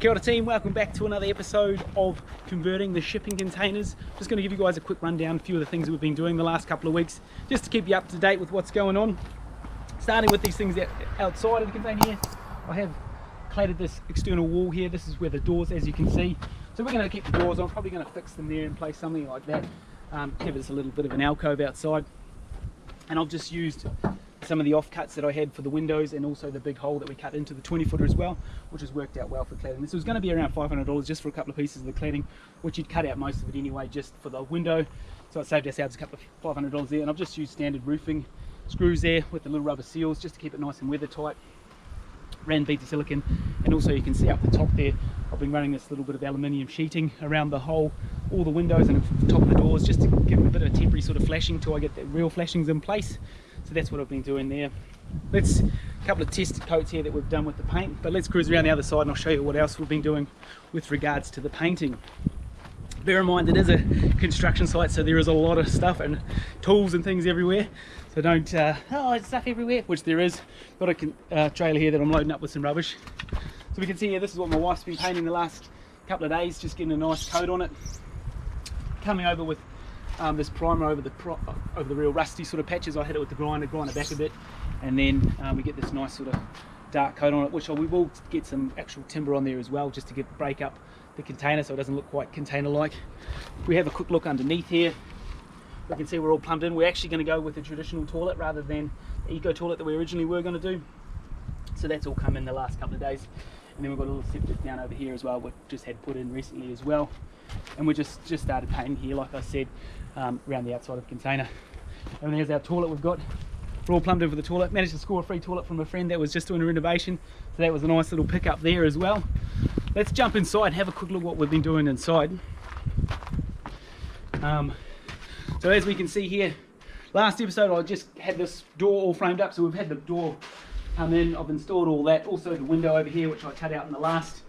Kia ora team, welcome back to another episode of converting the shipping containers. Just going to give you guys a quick rundown, a few of the things that we've been doing the last couple of weeks, just to keep you up to date with what's going on. Starting with these things outside of the container here, I have cladded this external wall here. This is where the doors, as you can see. So we're going to keep the doors on, probably going to fix them there and place something like that. Give us a little bit of an alcove outside. And I've just used some of the offcuts that I had for the windows and also the big hole that we cut into the 20-footer as well, which has worked out well for cladding. This was going to be around $500 just for a couple of pieces of the cladding, which you'd cut out most of it anyway just for the window. So it saved ourselves a couple of $500 there. And I've just used standard roofing screws there with the little rubber seals just to keep it nice and weather tight. Ran BT silicon, and also you can see up the top there I've been running this little bit of aluminium sheeting around the whole, all the windows and the top of the doors, just to give them a bit of a temporary sort of flashing till I get the real flashings in place. So that's what I've been doing there. Let's a couple of test coats here that we've done with the paint, but let's cruise around the other side and I'll show you what else we've been doing with regards to the painting. Bear in mind it is a construction site, so there is a lot of stuff and tools and things everywhere. So don't, oh, there's stuff everywhere, which there is. Got a trailer here that I'm loading up with some rubbish. So we can see here, this is what my wife's been painting the last couple of days, just getting a nice coat on it. Coming over with this primer over the real rusty sort of patches. I hit it with the grinder back a bit, and then we get this nice sort of dark coat on it, which we will get some actual timber on there as well, just to break up the container so it doesn't look quite container-like. We have a quick look underneath here. We can see we're all plumbed in. We're actually going to go with the traditional toilet rather than the eco toilet that we originally were going to do. So that's all come in the last couple of days. And then we've got a little septic down over here as well, which just had put in recently as well. And we just started painting here, like I said, around the outside of the container. And there's our toilet we've got. We're all plumbed in for the toilet. Managed to score a free toilet from a friend that was just doing a renovation. So that was a nice little pickup there as well. Let's jump inside and have a quick look at what we've been doing inside. So as we can see here, last episode I just had this door all framed up, so we've had the door come in, I've installed all that, also the window over here which I cut out in the last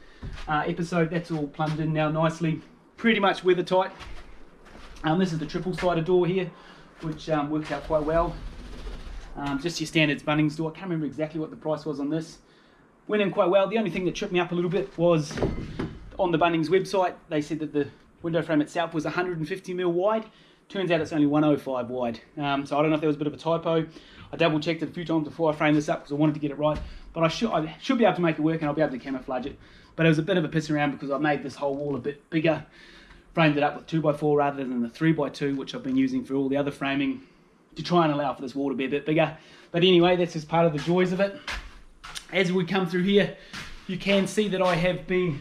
episode, that's all plumbed in now nicely, pretty much weather tight. This is the triple-sided door here, which worked out quite well. Just your standard Bunnings door. I can't remember exactly what the price was on this. Went in quite well. The only thing that tripped me up a little bit was on the Bunnings website, they said that the window frame itself was 150mm wide. Turns out it's only 105 wide. So I don't know if there was a bit of a typo. I double checked it a few times before I framed this up because I wanted to get it right. But I should be able to make it work, and I'll be able to camouflage it. But it was a bit of a piss around because I made this whole wall a bit bigger. Framed it up with 2x4 rather than the 3x2, which I've been using for all the other framing, to try and allow for this wall to be a bit bigger. But anyway, that's just part of the joys of it. As we come through here, you can see that I have been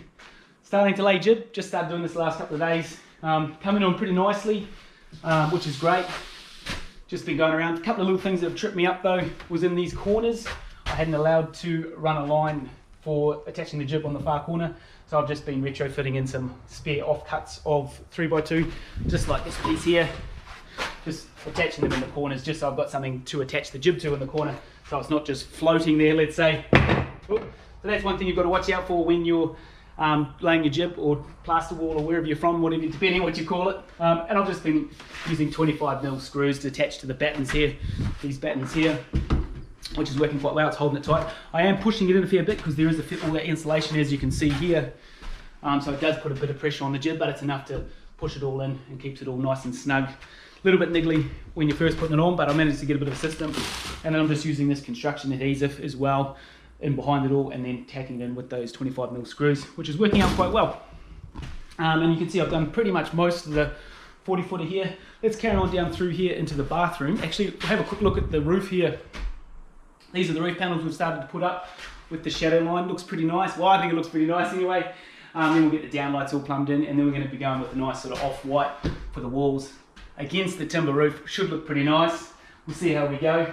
starting to lay jib. Just started doing this the last couple of days. Coming on pretty nicely, which is great. Just been going around. A couple of little things that have tripped me up though was in these corners. I hadn't allowed to run a line for attaching the jib on the far corner. So I've just been retrofitting in some spare offcuts of 3x2, just like this piece here. Just attaching them in the corners, just so I've got something to attach the jib to in the corner, so it's not just floating there, let's say. So that's one thing you've got to watch out for when you're laying your jib or plasterboard or wherever you're from, whatever, depending on what you call it. And I've just been using 25mm screws to attach to the battens here, these battens here, which is working quite well. It's holding it tight. I am pushing it in a fair bit because there is all that insulation, as you can see here. So it does put a bit of pressure on the jib, but it's enough to push it all in and keeps it all nice and snug. A little bit niggly when you're first putting it on, but I managed to get a bit of a system. And then I'm just using this construction adhesive as well in behind it all, and then tacking it in with those 25mm screws, which is working out quite well. And you can see I've done pretty much most of the 40-footer here. Let's carry on down through here into the bathroom. Actually, we'll have a quick look at the roof here. These are the roof panels we've started to put up with the shadow line. Looks pretty nice. Well, I think it looks pretty nice anyway. Then we'll get the downlights all plumbed in, and then we're going to be going with a nice sort of off-white for the walls against the timber roof. Should look pretty nice. We'll see how we go.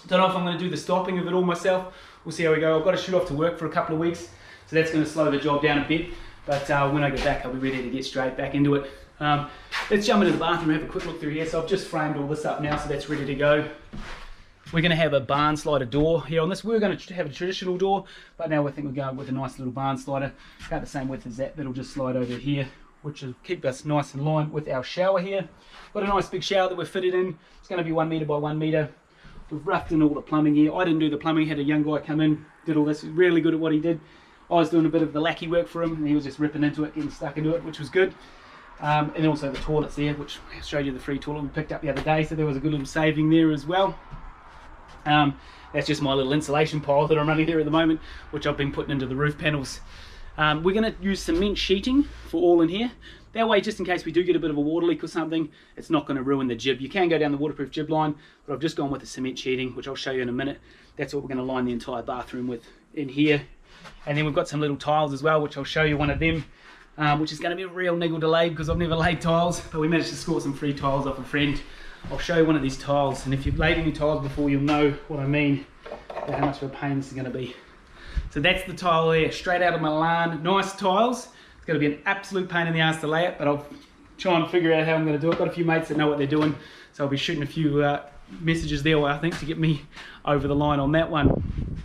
Don't know if I'm going to do the stopping of it all myself. We'll see how we go. I've got to shoot off to work for a couple of weeks, so that's going to slow the job down a bit. But when I get back, I'll be ready to get straight back into it. Let's jump into the bathroom and have a quick look through here. So I've just framed all this up now, so that's ready to go. We're going to have a barn slider door here on this. We're going to have a traditional door, but now I think we're going with a nice little barn slider, about the same width as that. That'll just slide over here, which will keep us nice and lined with our shower here. Got a nice big shower that we've fitted in. It's going to be 1 metre by 1 metre. We've roughed in all the plumbing here. I didn't do the plumbing, had a young guy come in, did all this. He's really good at what he did. I was doing a bit of the lackey work for him, and he was just ripping into it, getting stuck into it, which was good. And also the toilets there, which I showed you the free toilet we picked up the other day, so there was a good little saving there as well. That's just my little insulation pile that I'm running there at the moment, which I've been putting into the roof panels. We're going to use cement sheeting for all in here. That way, just in case we do get a bit of a water leak or something, it's not going to ruin the jib. You can go down the waterproof jib line, but I've just gone with the cement sheeting, which I'll show you in a minute. That's what we're going to line the entire bathroom with in here. And then we've got some little tiles as well, which I'll show you one of them, which is going to be a real niggle to lay because I've never laid tiles, but we managed to score some free tiles off a friend. I'll show you one of these tiles, and if you've laid any tiles before, you'll know what I mean, about how much of a pain this is going to be. So that's the tile there, straight out of Milan. Nice tiles. It's going to be an absolute pain in the ass to lay it, but I'll try and figure out how I'm going to do it. I've got a few mates that know what they're doing, so I'll be shooting a few messages their way, I think, to get me over the line on that one.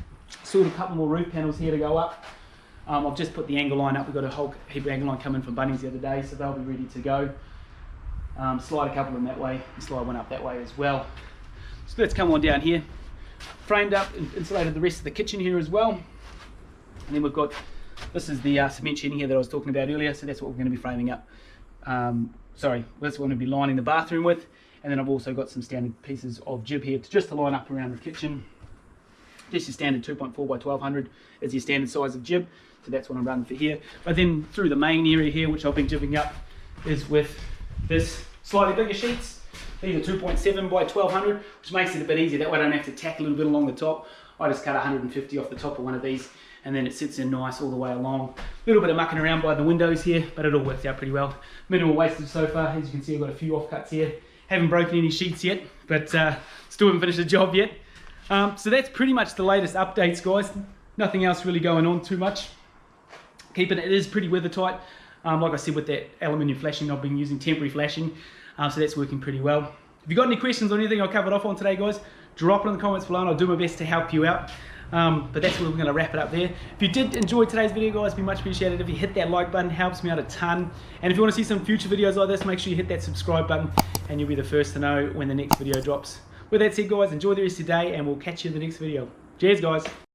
Sort a couple more roof panels here to go up. I've just put the angle line up. We've got a whole heap of angle line coming from Bunnings the other day, so they'll be ready to go. Slide a couple of them that way, and slide one up that way as well. So let's come on down here. Framed up and insulated the rest of the kitchen here as well. And then we've got, this is the cement sheeting here that I was talking about earlier, so that's what we're going to be framing up. Sorry, that's what we're going to be lining the bathroom with. And then I've also got some standard pieces of jib here just to line up around the kitchen. Just your standard 2.4 by 1200 is your standard size of jib, so that's what I'm running for here. But then through the main area here, which I've been jibbing up, is with this slightly bigger sheets. These are 2.7 by 1200, which makes it a bit easier. That way I don't have to tack a little bit along the top. I just cut 150 off the top of one of these, and then it sits in nice all the way along. A little bit of mucking around by the windows here, but it all works out pretty well. Minimal wastage so far. As you can see, I've got a few offcuts here. Haven't broken any sheets yet, but still haven't finished the job yet. So that's pretty much the latest updates, guys. Nothing else really going on too much. It is pretty weather tight. Like I said, with that aluminium flashing, I've been using temporary flashing, so that's working pretty well. If you've got any questions on anything I covered off on today, guys, drop it in the comments below and I'll do my best to help you out. But that's where we're going to wrap it up there. If you did enjoy today's video, guys, it'd be much appreciated if you hit that like button. Helps me out a ton. And if you want to see some future videos like this, make sure you hit that subscribe button and you'll be the first to know when the next video drops. With that said, guys, enjoy the rest of your day and we'll catch you in the next video. Cheers, guys.